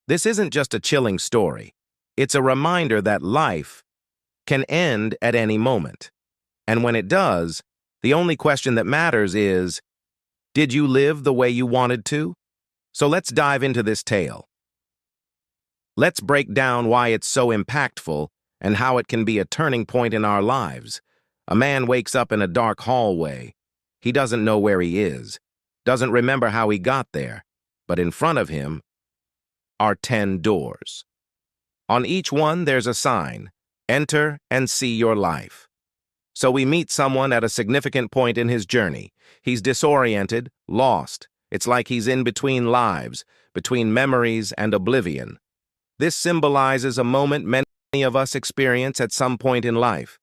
This isn't just a chilling story. It's a reminder that life can end at any moment. And when it does, the only question that matters is, did you live the way you wanted to? So let's dive into this tale. Let's break down why it's so impactful and how it can be a turning point in our lives. A man wakes up in a dark hallway. He doesn't know where he is, doesn't remember how he got there, but in front of him are 10 doors. On each one, there's a sign, enter and see your life. So we meet someone at a significant point in his journey. He's disoriented, lost. It's like he's in between lives, between memories and oblivion. This symbolizes a moment many of us experience at some point in life.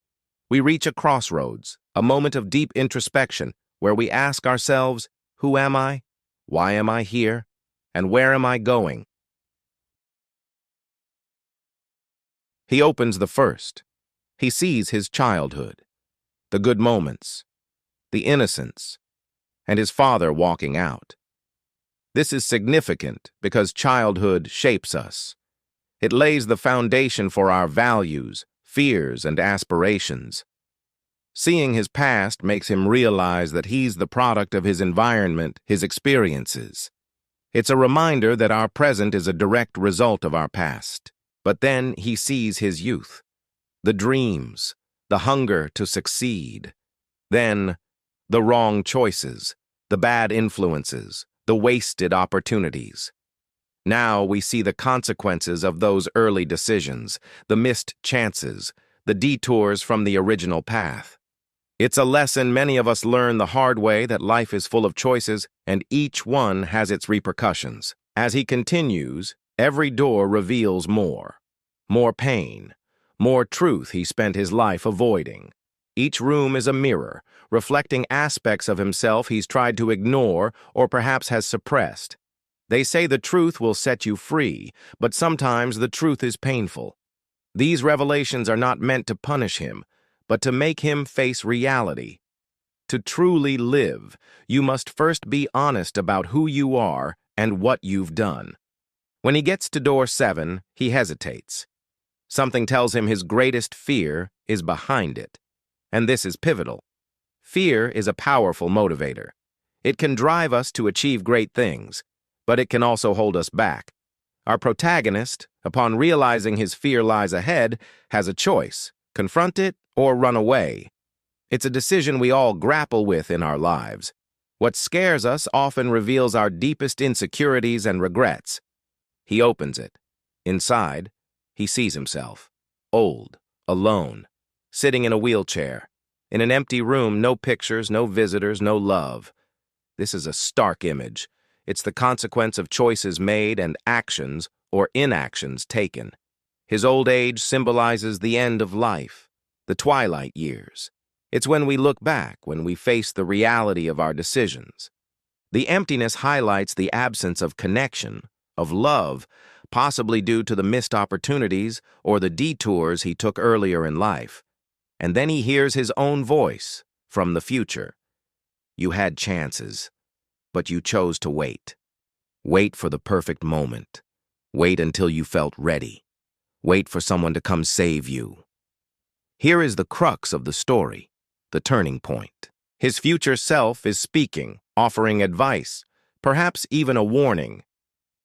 We reach a crossroads, a moment of deep introspection, where we ask ourselves, who am I? Why am I here? And where am I going? He opens the first. He sees his childhood, the good moments, the innocence, and his father walking out. This is significant because childhood shapes us. It lays the foundation for our values, fears, and aspirations. Seeing his past makes him realize that he's the product of his environment, his experiences. It's a reminder that our present is a direct result of our past. But then he sees his youth, the dreams, the hunger to succeed. Then, the wrong choices, the bad influences, the wasted opportunities. Now we see the consequences of those early decisions, the missed chances, the detours from the original path. It's a lesson many of us learn the hard way, that life is full of choices and each one has its repercussions. As he continues, every door reveals more pain, more truth he spent his life avoiding. Each room is a mirror, reflecting aspects of himself he's tried to ignore or perhaps has suppressed. They say the truth will set you free, but sometimes the truth is painful. These revelations are not meant to punish him, but to make him face reality. To truly live, you must first be honest about who you are and what you've done. When he gets to door 7, he hesitates. Something tells him his greatest fear is behind it. And this is pivotal. Fear is a powerful motivator. It can drive us to achieve great things, but it can also hold us back. Our protagonist, upon realizing his fear lies ahead, has a choice: confront it or run away. It's a decision we all grapple with in our lives. What scares us often reveals our deepest insecurities and regrets. He opens it. Inside, he sees himself, old, alone, sitting in a wheelchair. In an empty room, no pictures, no visitors, no love. This is a stark image. It's the consequence of choices made and actions or inactions taken. His old age symbolizes the end of life, the twilight years. It's when we look back, when we face the reality of our decisions. The emptiness highlights the absence of connection, of love, possibly due to the missed opportunities or the detours he took earlier in life. And then he hears his own voice from the future. You had chances, but you chose to wait. Wait for the perfect moment. Wait until you felt ready. Wait for someone to come save you. Here is the crux of the story, the turning point. His future self is speaking, offering advice, perhaps even a warning.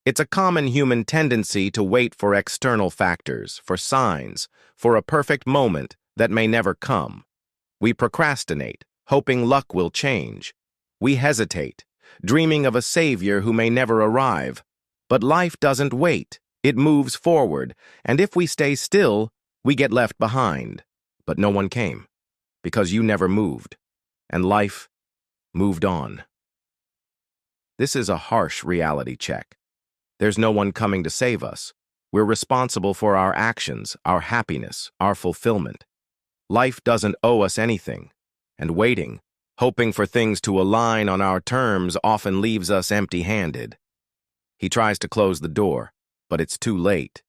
It's a common human tendency to wait for external factors, for signs, for a perfect moment that may never come. We procrastinate, hoping luck will change. We hesitate, dreaming of a savior who may never arrive. But life doesn't wait. It moves forward, and if we stay still, we get left behind. But no one came, because you never moved, and life moved on. This is a harsh reality check. There's no one coming to save us. We're responsible for our actions, our happiness, our fulfillment. Life doesn't owe us anything, and waiting, hoping for things to align on our terms, often leaves us empty-handed. He tries to close the door, but it's too late.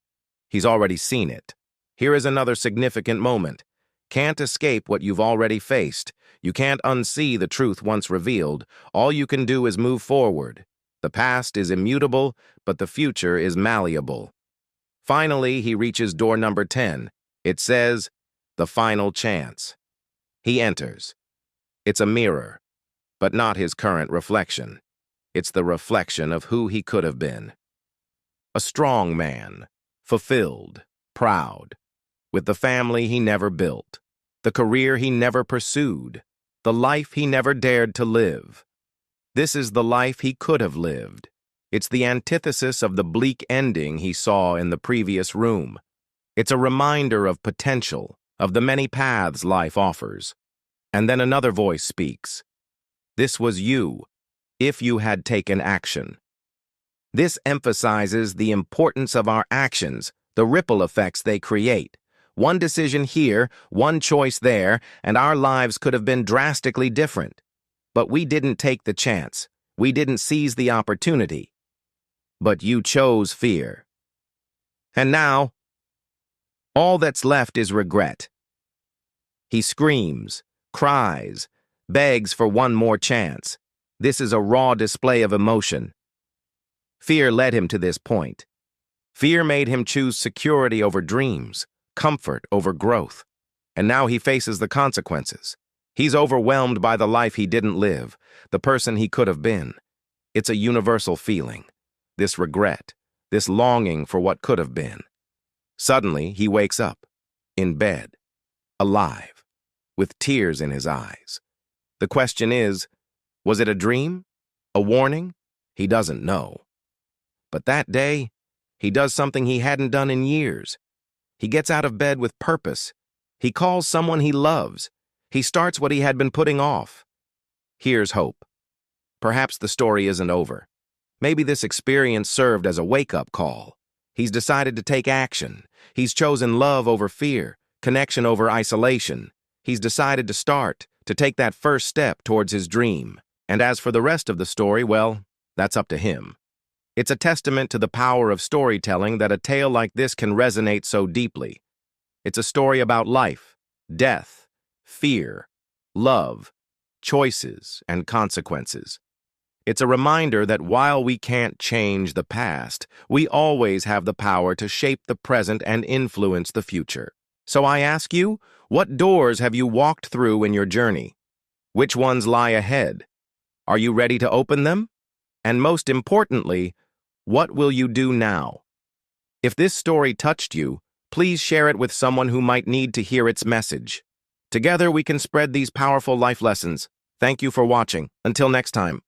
He's already seen it. Here is another significant moment. Can't escape what you've already faced. You can't unsee the truth once revealed. All you can do is move forward. The past is immutable, but the future is malleable. Finally, he reaches door number 10. It says, "The final chance." He enters. It's a mirror, but not his current reflection. It's the reflection of who he could have been. A strong man, fulfilled, proud, with the family he never built, the career he never pursued, the life he never dared to live. This is the life he could have lived. It's the antithesis of the bleak ending he saw in the previous room. It's a reminder of potential, of the many paths life offers. And then another voice speaks. This was you, if you had taken action. This emphasizes the importance of our actions, the ripple effects they create. One decision here, one choice there, and our lives could have been drastically different. But we didn't take the chance. We didn't seize the opportunity. But you chose fear. And now, all that's left is regret. He screams, cries, begs for one more chance. This is a raw display of emotion. Fear led him to this point. Fear made him choose security over dreams, comfort over growth. And now he faces the consequences. He's overwhelmed by the life he didn't live, the person he could have been. It's a universal feeling, this regret, this longing for what could have been. Suddenly, he wakes up, in bed, alive, with tears in his eyes. The question is, was it a dream? A warning? He doesn't know. But that day, he does something he hadn't done in years. He gets out of bed with purpose. He calls someone he loves. He starts what he had been putting off. Here's hope. Perhaps the story isn't over. Maybe this experience served as a wake-up call. He's decided to take action. He's chosen love over fear, connection over isolation. He's decided to start, to take that first step towards his dream. And as for the rest of the story, well, that's up to him. It's a testament to the power of storytelling that a tale like this can resonate so deeply. It's a story about life, death, fear, love, choices, and consequences. It's a reminder that while we can't change the past, we always have the power to shape the present and influence the future. So I ask you, what doors have you walked through in your journey? Which ones lie ahead? Are you ready to open them? And most importantly, what will you do now? If this story touched you, please share it with someone who might need to hear its message. Together we can spread these powerful life lessons. Thank you for watching. Until next time.